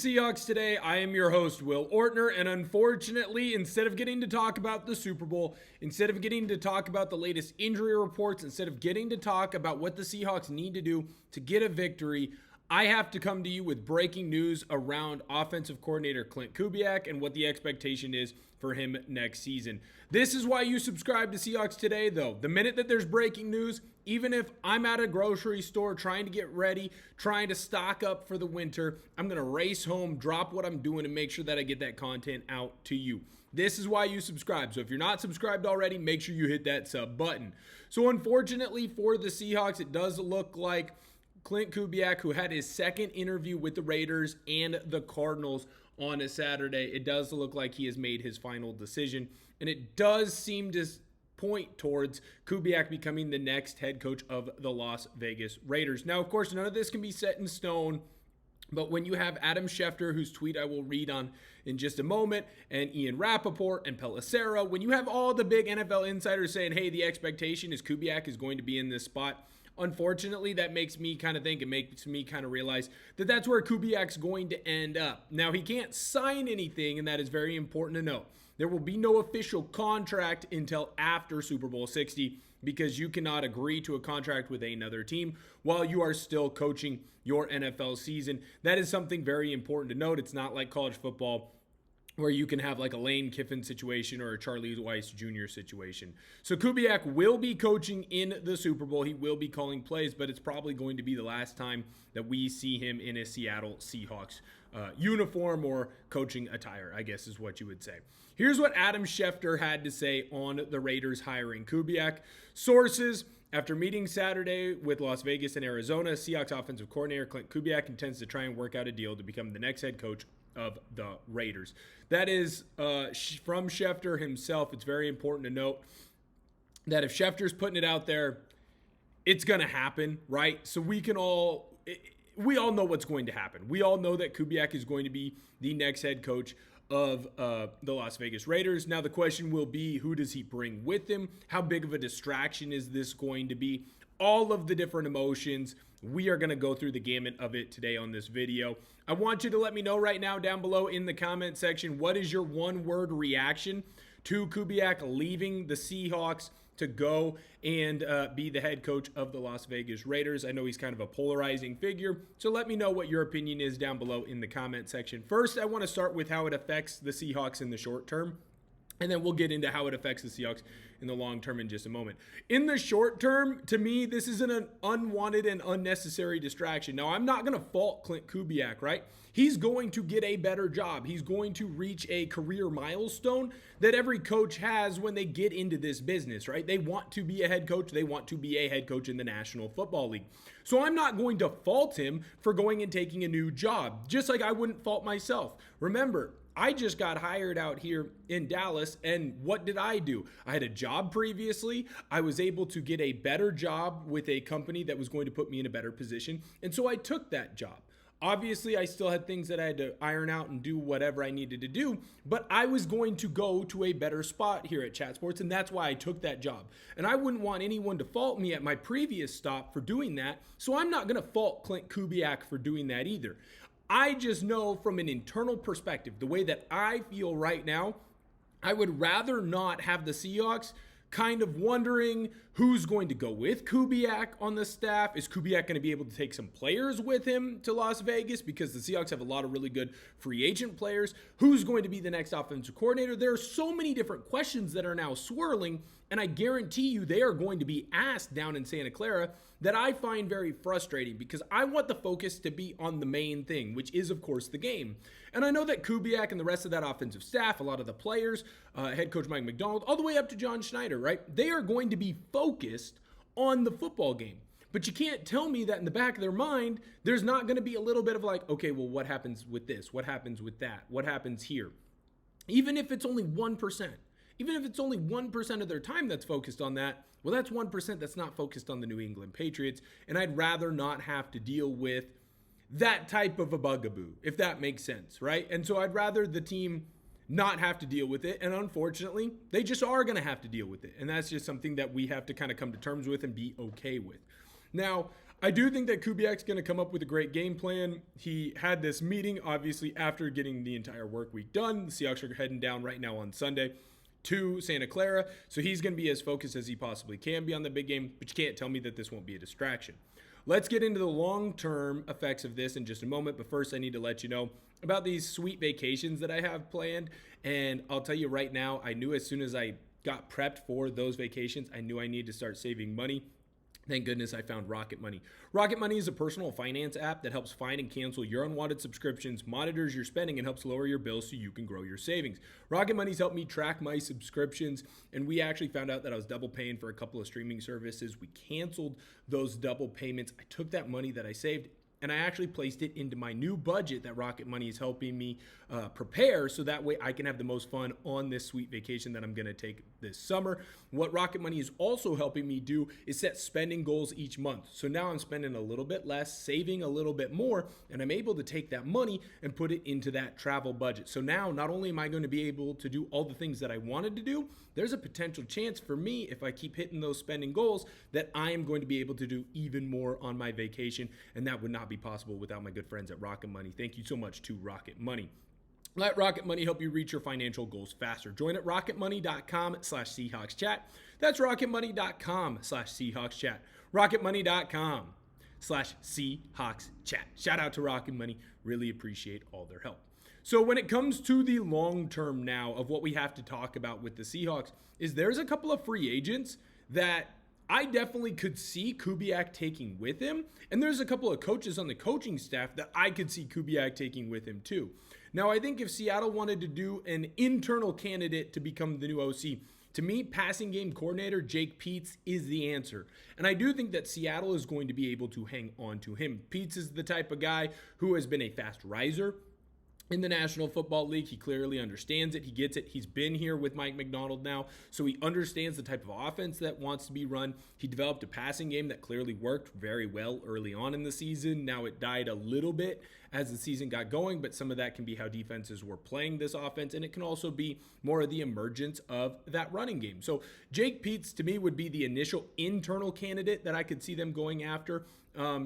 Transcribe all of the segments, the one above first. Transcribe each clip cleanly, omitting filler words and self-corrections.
Seahawks Today. I am your host, Will Ortner, and unfortunately, instead of getting to talk about the Super Bowl, instead of getting to talk about the latest injury reports, instead of getting to talk about what the Seahawks need to do to get a victory, I have to come to you with breaking news around offensive coordinator Klint Kubiak and what the expectation is for him next season. This is why you subscribe to Seahawks Today, though. The minute that there's breaking news, even if I'm at a grocery store trying to get ready, trying to stock up for the winter, I'm going to race home, drop what I'm doing, and make sure that I get that content out to you. This is why you subscribe. So if you're not subscribed already, make sure you hit that sub button. So unfortunately for the Seahawks, it does look like Klint Kubiak, who had his second interview with the Raiders and the Cardinals on a Saturday, it does look like he has made his final decision. And it does seem to point towards Kubiak becoming the next head coach of the Las Vegas Raiders. Now, of course, none of this can be set in stone. But when you have Adam Schefter, whose tweet I will read on in just a moment, and Ian Rappaport and Pelissero, when you have all the big NFL insiders saying, hey, the expectation is Kubiak is going to be in this spot, unfortunately, that makes me kind of think, it makes me kind of realize that that's where Kubiak's going to end up. Now, he can't sign anything, and that is very important to note. There will be no official contract until after Super Bowl 60 because you cannot agree to a contract with another team while you are still coaching your NFL season. That is something very important to note. It's not like college football where you can have like a Lane Kiffin situation or a Charlie Weiss Jr. situation. So Kubiak will be coaching in the Super Bowl. He will be calling plays, but it's probably going to be the last time that we see him in a Seattle Seahawks uniform or coaching attire, I guess is what you would say. Here's what Adam Schefter had to say on the Raiders hiring Kubiak. Sources: after meeting Saturday with Las Vegas and Arizona, Seahawks offensive coordinator Klint Kubiak intends to try and work out a deal to become the next head coach of the Raiders. That is from Schefter himself. It's very important to note that if Schefter's putting it out there, it's going to happen, right? So we all know what's going to happen. We all know that Kubiak is going to be the next head coach of the Las Vegas Raiders. Now the question will be, who does he bring with him? How big of a distraction is this going to be? All of the different emotions. We are going to go through the gamut of it today on this video. I want you to let me know right now down below in the comment section, what is your one-word reaction to Kubiak leaving the Seahawks to go and be the head coach of the Las Vegas Raiders? I know he's kind of a polarizing figure, so let me know what your opinion is down below in the comment section. First, I want to start with how it affects the Seahawks in the short term. And then we'll get into how it affects the Seahawks in the long term in just a moment. In the short term, to me, this is an unwanted and unnecessary distraction. Now, I'm not going to fault Klint Kubiak, right? He's going to get a better job. He's going to reach a career milestone that every coach has when they get into this business, right? They want to be a head coach. They want to be a head coach in the National Football League. So I'm not going to fault him for going and taking a new job, just like I wouldn't fault myself. Remember, I just got hired out here in Dallas, and what did I do? I had a job previously. I was able to get a better job with a company that was going to put me in a better position, and so I took that job. Obviously, I still had things that I had to iron out and do whatever I needed to do, but I was going to go to a better spot here at Chat Sports, and that's why I took that job. And I wouldn't want anyone to fault me at my previous stop for doing that, so I'm not going to fault Klint Kubiak for doing that either. I just know from an internal perspective, the way that I feel right now, I would rather not have the Seahawks kind of wondering who's going to go with Kubiak on the staff. Is Kubiak going to be able to take some players with him to Las Vegas? Because the Seahawks have a lot of really good free agent players. Who's going to be the next offensive coordinator? There are so many different questions that are now swirling, and I guarantee you they are going to be asked down in Santa Clara that I find very frustrating because I want the focus to be on the main thing, which is, of course, the game. And I know that Kubiak and the rest of that offensive staff, a lot of the players, head coach Mike McDonald, all the way up to John Schneider, right? They are going to be focused on the football game. But you can't tell me that in the back of their mind, there's not going to be a little bit of like, okay, well, what happens with this? What happens with that? What happens here? Even if it's only 1%. Even if it's only 1% of their time that's focused on that, well, that's 1% that's not focused on the New England Patriots. And I'd rather not have to deal with that type of a bugaboo, if that makes sense, right? And so I'd rather the team not have to deal with it. And unfortunately, they just are going to have to deal with it. And that's just something that we have to kind of come to terms with and be okay with. Now, I do think that Kubiak's going to come up with a great game plan. He had this meeting, obviously, after getting the entire work week done. The Seahawks are heading down right now on Sunday to Santa Clara, so he's going to be as focused as he possibly can be on the big game, but you can't tell me that this won't be a distraction. Let's get into the long-term effects of this in just a moment, but first I need to let you know about these sweet vacations that I have planned, and I'll tell you right now, I knew as soon as I got prepped for those vacations, I knew I needed to start saving money. Thank goodness I found Rocket Money. Rocket Money is a personal finance app that helps find and cancel your unwanted subscriptions, monitors your spending, and helps lower your bills so you can grow your savings. Rocket Money's helped me track my subscriptions, and we actually found out that I was double paying for a couple of streaming services. We canceled those double payments. I took that money that I saved, and I actually placed it into my new budget that Rocket Money is helping me prepare, so that way I can have the most fun on this sweet vacation that I'm going to take this summer. What Rocket Money is also helping me do is set spending goals each month. So now I'm spending a little bit less, saving a little bit more, and I'm able to take that money and put it into that travel budget. So now not only am I going to be able to do all the things that I wanted to do, there's a potential chance for me, if I keep hitting those spending goals, that I am going to be able to do even more on my vacation, and that would not be possible without my good friends at Rocket Money. Thank you so much to Rocket Money. Let Rocket Money help you reach your financial goals faster. Join at rocketmoney.com/SeahawksChat. That's rocketmoney.com/SeahawksChat. rocketmoney.com/SeahawksChat. Shout out to Rocket Money. Really appreciate all their help. So when it comes to the long term now of what we have to talk about with the Seahawks, is there's a couple of free agents that I definitely could see Kubiak taking with him. And there's a couple of coaches on the coaching staff that I could see Kubiak taking with him too. Now, I think if Seattle wanted to do an internal candidate to become the new OC, to me, passing game coordinator Jake Peetz is the answer. And I do think that Seattle is going to be able to hang on to him. Peetz is the type of guy who has been a fast riser in the National Football League. He clearly understands it. He gets it. He's been here with Mike McDonald now, so he understands the type of offense that wants to be run. He developed a passing game that clearly worked very well early on in the season. Now it died a little bit as the season got going, but some of that can be how defenses were playing this offense, and it can also be more of the emergence of that running game. So Jake Peetz, to me, would be the initial internal candidate that I could see them going after.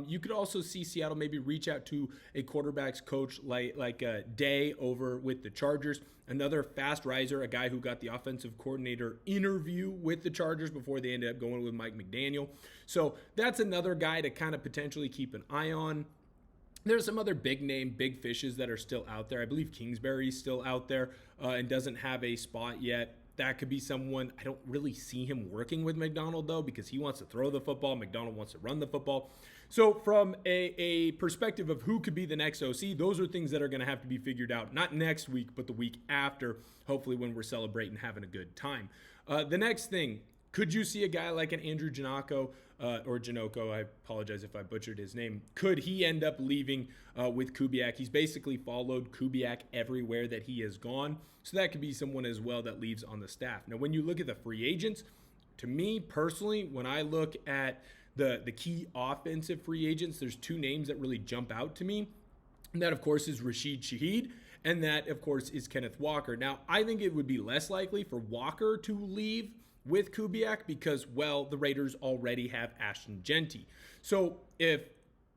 You could also see Seattle maybe reach out to a quarterback's coach like Day over with the Chargers, another fast riser, a guy who got the offensive coordinator interview with the Chargers before they ended up going with Mike McDaniel. So that's another guy to kind of potentially keep an eye on. There's some other big name, big fishes that are still out there. I believe Kingsbury's still out there and doesn't have a spot yet. That could be someone. I don't really see him working with McDonald, though, because he wants to throw the football. McDonald wants to run the football. So from a perspective of who could be the next OC, those are things that are going to have to be figured out, not next week, but the week after, hopefully when we're celebrating, having a good time. The next thing, could you see a guy like an Andrew Janocko, or Janocko, I apologize if I butchered his name, could he end up leaving with Kubiak? He's basically followed Kubiak everywhere that he has gone, so that could be someone as well that leaves on the staff. Now, when you look at the free agents, to me personally, when I look at the key offensive free agents, there's two names that really jump out to me, and that, of course, is Rashid Shaheed, and that, of course, is Kenneth Walker. Now, I think it would be less likely for Walker to leave with Kubiak because, well, the Raiders already have Ashton Genty. So if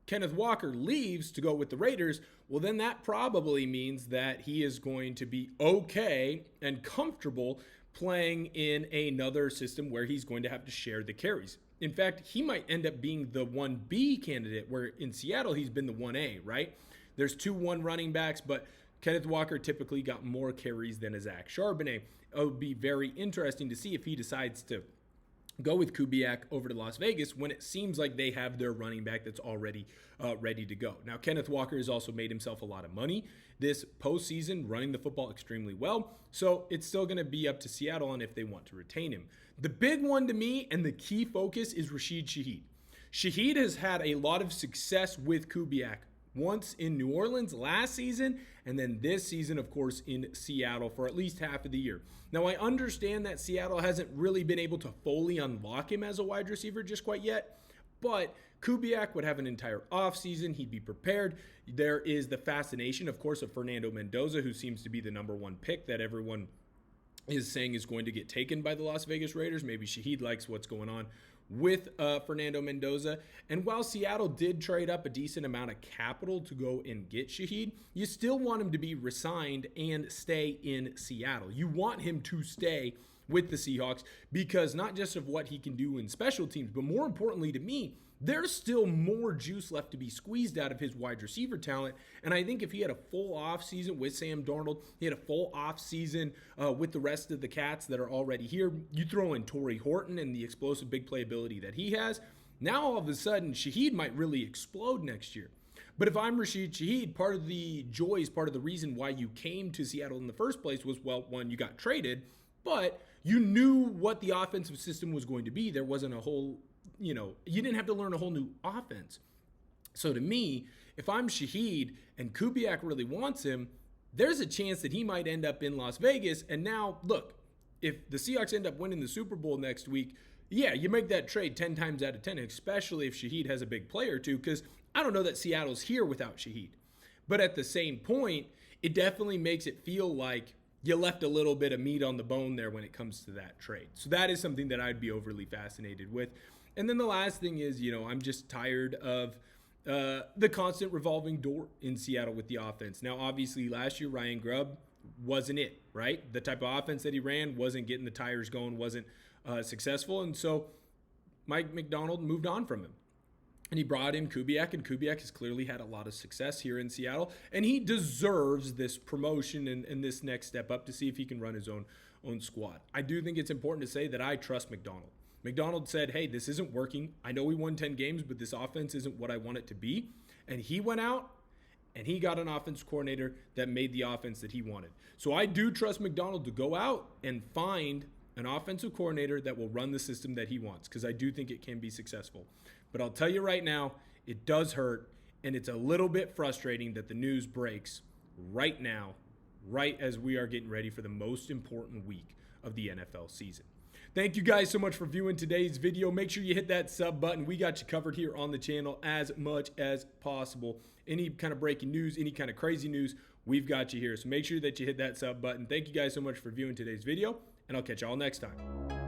Kenneth Walker leaves to go with the Raiders, well, then that probably means that he is going to be okay and comfortable playing in another system where he's going to have to share the carries. In fact, he might end up being the 1B candidate, where in Seattle, he's been the 1A, right? There's 2-1 running backs, but Kenneth Walker typically got more carries than a Zach Charbonnet. It would be very interesting to see if he decides to go with Kubiak over to Las Vegas when it seems like they have their running back that's already ready to go. Now, Kenneth Walker has also made himself a lot of money this postseason, running the football extremely well. So it's still going to be up to Seattle on if they want to retain him. The big one to me and the key focus is Rashid Shaheed. Shaheed has had a lot of success with Kubiak. Once in New Orleans last season, and then this season, of course, in Seattle for at least half of the year. Now, I understand that Seattle hasn't really been able to fully unlock him as a wide receiver just quite yet, but Kubiak would have an entire offseason. He'd be prepared. There is the fascination, of course, of Fernando Mendoza, who seems to be the number one pick that everyone is saying is going to get taken by the Las Vegas Raiders. Maybe Shaheed likes what's going on with Fernando Mendoza. And while Seattle did trade up a decent amount of capital to go and get Shaheed, you still want him to be re-signed and stay in Seattle. You want him to stay with the Seahawks because not just of what he can do in special teams, but more importantly to me, there's still more juice left to be squeezed out of his wide receiver talent. And I think if he had a full offseason with Sam Darnold, he had a full offseason with the rest of the cats that are already here, you throw in Torrey Horton and the explosive big play ability that he has, now all of a sudden Shaheed might really explode next year. But if I'm Rashid Shaheed, part of the joys, part of the reason why you came to Seattle in the first place was, well, one, you got traded, but you knew what the offensive system was going to be. There wasn't a whole, you didn't have to learn a whole new offense. So to me, if I'm Shaheed and Kubiak really wants him, there's a chance that he might end up in Las Vegas. And now, look, if the Seahawks end up winning the Super Bowl next week, yeah, you make that trade 10 times out of 10, especially if Shaheed has a big player too, because I don't know that Seattle's here without Shaheed. But at the same point, it definitely makes it feel like you left a little bit of meat on the bone there when it comes to that trade. So that is something that I'd be overly fascinated with. And then the last thing is, I'm just tired of the constant revolving door in Seattle with the offense. Now, obviously, last year, Ryan Grubb wasn't it, right? The type of offense that he ran wasn't getting the tires going, wasn't successful. And so Mike McDonald moved on from him. And he brought in Kubiak, and Kubiak has clearly had a lot of success here in Seattle. And he deserves this promotion and this next step up to see if he can run his own squad. I do think it's important to say that I trust McDonald. McDonald said, hey, this isn't working. I know we won 10 games, but this offense isn't what I want it to be. And he went out and he got an offensive coordinator that made the offense that he wanted. So I do trust McDonald to go out and find an offensive coordinator that will run the system that he wants, because I do think it can be successful. But I'll tell you right now, it does hurt, and it's a little bit frustrating that the news breaks right now, right as we are getting ready for the most important week of the NFL season. Thank you guys so much for viewing today's video. Make sure you hit that sub button. We got you covered here on the channel as much as possible. Any kind of breaking news, any kind of crazy news, we've got you here. So make sure that you hit that sub button. Thank you guys so much for viewing today's video, and I'll catch y'all next time.